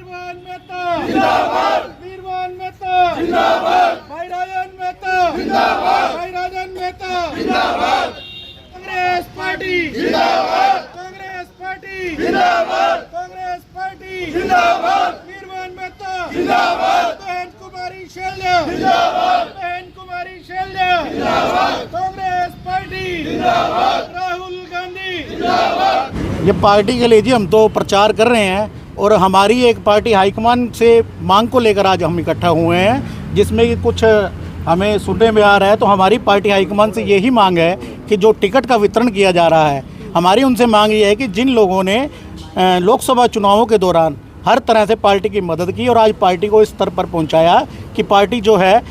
वीरवान मेहता जिंदाबाद, वीरवान मेहता जिंदाबाद, भाई राजन मेहता जिंदाबाद, भाई राजन मेहता जिंदाबाद, कांग्रेस पार्टी जिंदाबाद, कांग्रेस पार्टी जिंदाबाद, कांग्रेस पार्टी जिंदाबाद, वीरवान मेहता जिंदाबाद, बहन कुमारी शैलजा जिंदाबाद, बहन कुमारी शैलजा जिंदाबाद, कांग्रेस पार्टी जिंदाबाद, राहुल गांधी जिंदाबाद। ये पार्टी के लिए जी हम तो प्रचार कर रहे हैं और हमारी एक पार्टी हाईकमान से मांग को लेकर आज हम इकट्ठा हुए हैं, जिसमें कि कुछ हमें सुनने में आ रहा है। तो हमारी पार्टी हाईकमान से यही मांग है कि जो टिकट का वितरण किया जा रहा है, हमारी उनसे मांग ये है कि जिन लोगों ने लोकसभा चुनावों के दौरान हर तरह से पार्टी की मदद की और आज पार्टी को इस स्तर पर पहुंचाया कि पार्टी जो है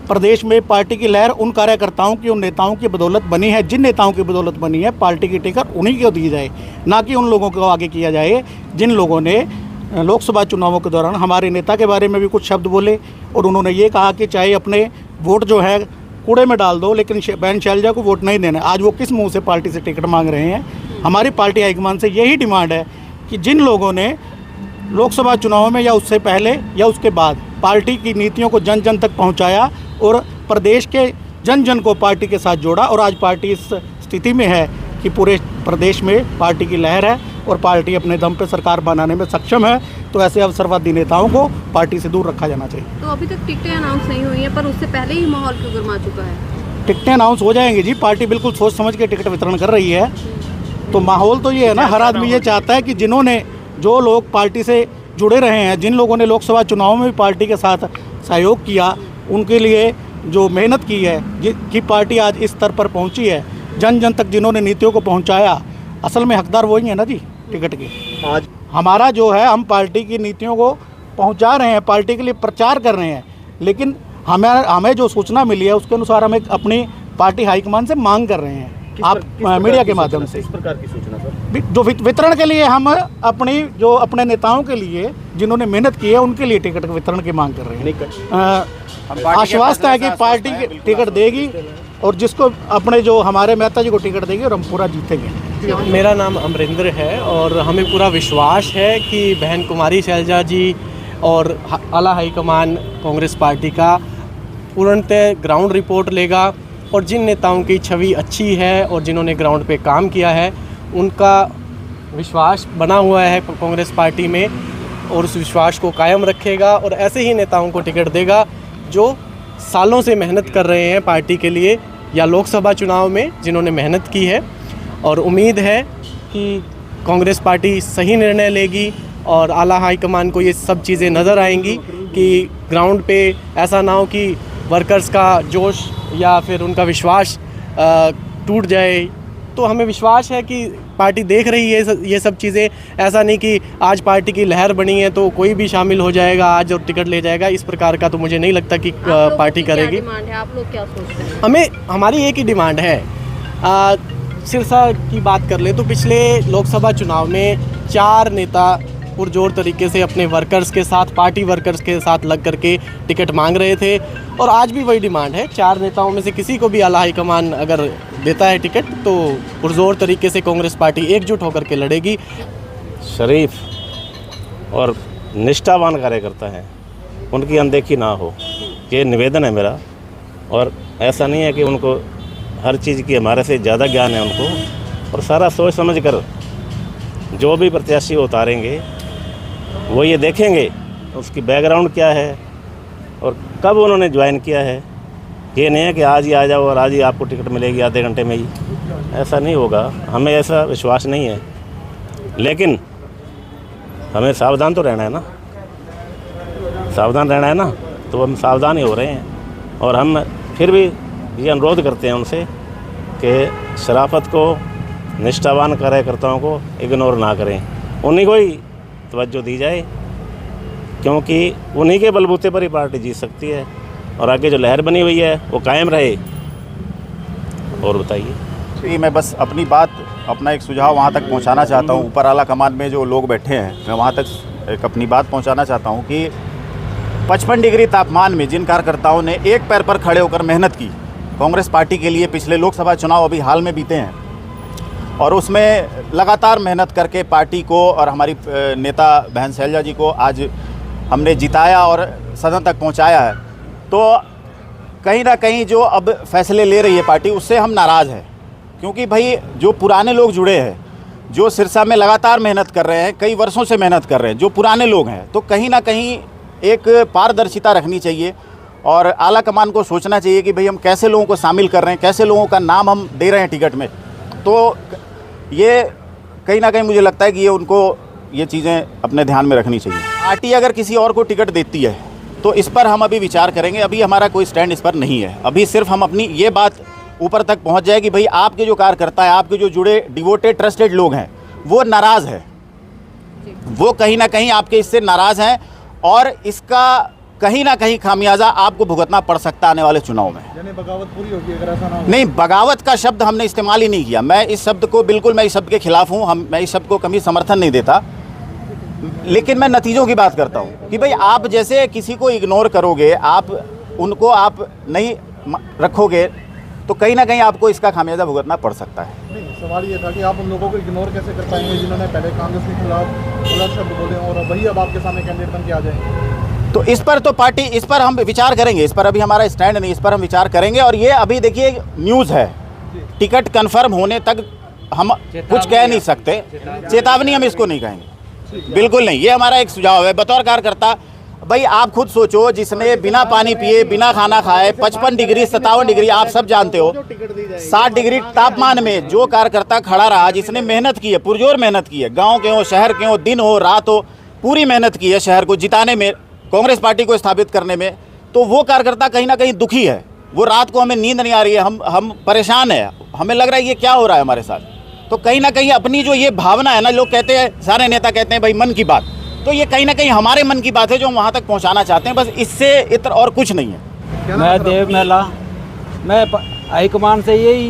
प्रदेश में पार्टी की लहर उन कार्यकर्ताओं की, उन नेताओं की बदौलत बनी है। जिन नेताओं की बदौलत बनी है, पार्टी की टिकट उन्हीं को दी जाए, ना कि उन लोगों को आगे किया जाए जिन लोगों ने लोकसभा चुनावों के दौरान हमारे नेता के बारे में भी कुछ शब्द बोले और उन्होंने ये कहा कि चाहे अपने वोट जो है कूड़े में डाल दो, लेकिन बहन शैलजा को वोट नहीं देना। आज वो किस मुंह से पार्टी से टिकट मांग रहे हैं? हमारी पार्टी हाईकमान से यही डिमांड है कि जिन लोगों ने लोकसभा चुनाव में या उससे पहले या उसके बाद पार्टी की नीतियों को जन जन तक पहुंचाया और प्रदेश के जन जन को पार्टी के साथ जोड़ा और आज पार्टी इस स्थिति में है कि पूरे प्रदेश में पार्टी की लहर है और पार्टी अपने दम पे सरकार बनाने में सक्षम है, तो ऐसे अवसरवादी नेताओं को पार्टी से दूर रखा जाना चाहिए। तो अभी तक टिकटें अनाउंस नहीं हुई हैं, पर उससे पहले ही माहौल क्यों गर्मा चुका है? टिकटें अनाउंस हो जाएंगी जी, पार्टी बिल्कुल सोच समझ के टिकट वितरण कर रही है। तो माहौल तो ये है ना, हर आदमी ये चाहता है कि जो लोग पार्टी से जुड़े रहे हैं, जिन लोगों ने लोकसभा चुनाव में भी पार्टी के साथ सहयोग किया, उनके लिए जो मेहनत की है, कि पार्टी आज इस स्तर पर पहुंची है, जन जन तक जिन्होंने नीतियों को पहुंचाया, असल में हकदार वही है ना जी टिकट के। आज हमारा जो है, हम पार्टी की नीतियों को पहुंचा रहे हैं, पार्टी के लिए प्रचार कर रहे हैं, लेकिन हमें जो सूचना मिली है उसके अनुसार हम एक अपनी पार्टी हाईकमान से मांग कर रहे हैं। आप मीडिया के माध्यम से इस प्रकार की सूचना सर, जो वितरण के लिए हम अपने नेताओं के लिए जिन्होंने मेहनत की है उनके लिए टिकट वितरण की मांग कर रहे हैं। आश्वस्त है कि पार्टी टिकट देगी और जिसको अपने जो हमारे मेहता जी को टिकट देगी और हम पूरा जीतेंगे। मेरा नाम अमरिंदर है और हमें पूरा विश्वास है कि बहन कुमारी शैलजा जी और आला हाईकमान कांग्रेस पार्टी का पूर्णतः ग्राउंड रिपोर्ट लेगा और जिन नेताओं की छवि अच्छी है और जिन्होंने ग्राउंड पे काम किया है उनका विश्वास बना हुआ है कांग्रेस पार्टी में और उस विश्वास को कायम रखेगा और ऐसे ही नेताओं को टिकट देगा जो सालों से मेहनत कर रहे हैं पार्टी के लिए या लोकसभा चुनाव में जिन्होंने मेहनत की है। और उम्मीद है कि कांग्रेस पार्टी सही निर्णय लेगी और आला हाईकमान को ये सब चीज़ें नज़र आएंगी कि ग्राउंड पे ऐसा ना हो कि वर्कर्स का जोश या फिर उनका विश्वास टूट जाए। तो हमें विश्वास है कि पार्टी देख रही है ये सब चीज़ें। ऐसा नहीं कि आज पार्टी की लहर बनी है तो कोई भी शामिल हो जाएगा आज और टिकट ले जाएगा, इस प्रकार का तो मुझे नहीं लगता कि पार्टी करेगी। आप लोग क्या सोचते हैं? हमारी एक ही डिमांड है। सिरसा की बात कर ले तो पिछले लोकसभा चुनाव में 4 नेता पुरजोर तरीके से अपने वर्कर्स के साथ, पार्टी वर्कर्स के साथ लग करके टिकट मांग रहे थे और आज भी वही डिमांड है। 4 नेताओं में से किसी को भी आला हाईकमान अगर देता है टिकट तो पुरजोर तरीके से कांग्रेस पार्टी एकजुट होकर के लड़ेगी। शरीफ और निष्ठावान कार्यकर्ता हैं, उनकी अनदेखी ना हो, ये निवेदन है मेरा। और ऐसा नहीं है कि उनको हर चीज़ की हमारे से ज़्यादा ज्ञान है उनको, और सारा सोच समझ कर जो भी प्रत्याशी उतारेंगे वो ये देखेंगे उसकी बैकग्राउंड क्या है और कब उन्होंने ज्वाइन किया है। ये नहीं है कि आज ही आ जाओ और आज ही आपको टिकट मिलेगी आधे घंटे में ही, ऐसा नहीं होगा। हमें ऐसा विश्वास नहीं है, लेकिन हमें सावधान तो रहना है ना, सावधान रहना है ना, तो हम सावधान ही हो रहे हैं। और हम फिर भी ये अनुरोध करते हैं उनसे कि शराफत को, निष्ठावान कार्यकर्ताओं को इग्नोर ना करें, उन्हीं को ही तवज्जो दी जाए, क्योंकि उन्हीं के बलबूते पर ही पार्टी जीत सकती है और आगे जो लहर बनी हुई है वो कायम रहे। और बताइए। मैं बस अपना एक सुझाव वहाँ तक पहुँचाना चाहता हूँ। ऊपर आला कमान में जो लोग बैठे हैं, मैं वहाँ तक एक अपनी बात पहुँचाना चाहता हूँ कि 55 डिग्री तापमान में जिन कार्यकर्ताओं ने एक पैर पर खड़े होकर मेहनत की कांग्रेस पार्टी के लिए, पिछले लोकसभा चुनाव अभी हाल में बीते हैं, और उसमें लगातार मेहनत करके पार्टी को और हमारी नेता बहन शैलजा जी को आज हमने जिताया और सदन तक पहुंचाया है। तो कहीं ना कहीं जो अब फैसले ले रही है पार्टी, उससे हम नाराज़ हैं, क्योंकि भाई जो पुराने लोग जुड़े हैं, जो सिरसा में लगातार मेहनत कर रहे हैं, कई वर्षों से मेहनत कर रहे हैं, जो पुराने लोग हैं, तो कहीं ना कहीं एक पारदर्शिता रखनी चाहिए और आला कमान को सोचना चाहिए कि भाई हम कैसे लोगों को शामिल कर रहे हैं, कैसे लोगों का नाम हम दे रहे हैं टिकट में। तो ये कहीं ना कहीं मुझे लगता है कि ये उनको ये चीज़ें अपने ध्यान में रखनी चाहिए। पार्टी अगर किसी और को टिकट देती है तो इस पर हम अभी विचार करेंगे, अभी हमारा कोई स्टैंड इस पर नहीं है। अभी सिर्फ हम अपनी ये बात ऊपर तक पहुंच जाए कि भाई आपके जो कार्यकर्ता है, आपके जो जुड़े डिवोटेड ट्रस्टेड लोग हैं, वो नाराज़ है, वो कहीं ना कहीं आपके इससे नाराज़ हैं और इसका कहीं ना कहीं खामियाजा आपको भुगतना पड़ सकता है आने वाले चुनाव में। यानी बगावत पूरी होगी अगर ऐसा ना हो। नहीं, बगावत का शब्द हमने इस्तेमाल ही नहीं किया। मैं इस शब्द को बिल्कुल, मैं इस शब्द के खिलाफ हूँ, मैं इस शब्द को कभी समर्थन नहीं देता, लेकिन मैं नतीजों की बात करता हूँ कि भाई आप जैसे किसी को इग्नोर करोगे, आप उनको आप नहीं रखोगे, तो कहीं ना कहीं आपको इसका खामियाजा भुगतना पड़ सकता है। नहीं, सवाल ये था कि आप उन लोगों को इग्नोर कैसे कर पाएंगे जिन्होंने पहले कांग्रेस के खिलाफ गलत शब्द बोले और वही अब आपके सामने कैंडिडेट बन के आ जाए। तो इस पर तो पार्टी, इस पर हम विचार करेंगे, इस पर अभी हमारा स्टैंड नहीं, इस पर हम विचार करेंगे। और ये अभी देखिए न्यूज़ है, टिकट कंफर्म होने तक हम कुछ कह नहीं सकते, चेतावनी हम इसको नहीं कहेंगे, बिल्कुल नहीं। ये हमारा एक सुझाव है बतौर कार्यकर्ता। भाई आप खुद सोचो, जिसने बिना पानी पिए, बिना खाना खाए 55 डिग्री 57 डिग्री आप सब जानते हो, 60 डिग्री तापमान में जो कार्यकर्ता खड़ा रहा, जिसने मेहनत की है, पुरजोर मेहनत की है, गाँव के हो, शहर के हो, दिन हो, रात हो, पूरी मेहनत की है शहर को जिताने में, कांग्रेस पार्टी को स्थापित करने में, तो वो कार्यकर्ता कहीं ना कहीं दुखी है। वो रात को हमें नींद नहीं आ रही है, हम परेशान हैं, हमें लग रहा है ये क्या हो रहा है हमारे साथ। तो कहीं ना कहीं अपनी जो ये भावना है ना, लोग कहते हैं, सारे नेता कहते हैं भाई मन की बात, तो ये कहीं ना कहीं हमारे मन की बात है जो हम वहाँ तक पहुँचाना चाहते हैं, बस इससे इतर और कुछ नहीं है। मैं देव मेला, मैं हाईकमान से यही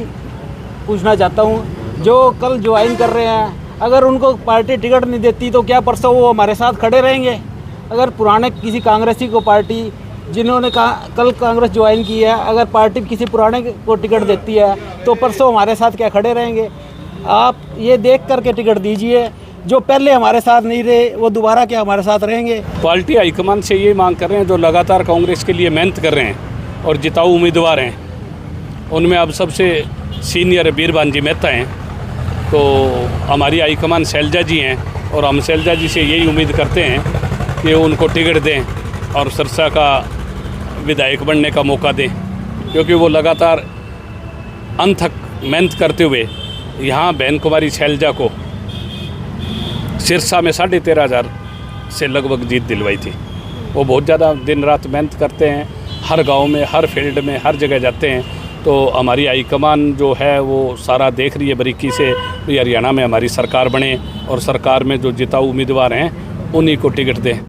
पूछना चाहता हूँ, जो कल ज्वाइन कर रहे हैं, अगर उनको पार्टी टिकट नहीं देती तो क्या परसों वो हमारे साथ खड़े रहेंगे? अगर पुराने किसी कांग्रेसी को पार्टी, जिन्होंने कल कांग्रेस ज्वाइन की है, अगर पार्टी किसी पुराने को टिकट देती है तो परसों हमारे साथ क्या खड़े रहेंगे? आप ये देख करके टिकट दीजिए, जो पहले हमारे साथ नहीं रहे वो दोबारा क्या हमारे साथ रहेंगे? पार्टी हाईकमान से ये मांग कर रहे हैं, जो लगातार कांग्रेस के लिए मेहनत कर रहे हैं और जिताऊ उम्मीदवार हैं, उनमें अब सबसे सीनियर बीरबान जी मेहता हैं, तो हमारी हाईकमान शैलजा जी हैं और हम शैलजा जी से यही उम्मीद करते हैं कि उनको टिकट दें और सिरसा का विधायक बनने का मौका दें, क्योंकि वो लगातार अंत तक मेहनत करते हुए यहाँ बहन कुमारी शैलजा को सिरसा में 13,500 से लगभग जीत दिलवाई थी। वो बहुत ज़्यादा दिन रात मेहनत करते हैं, हर गांव में, हर फील्ड में, हर जगह जाते हैं। तो हमारी हाईकमान जो है वो सारा देख रही है बारीकी से, हरियाणा में हमारी सरकार बने और सरकार में जो जिताऊ उम्मीदवार हैं उन्हीं को टिकट दें।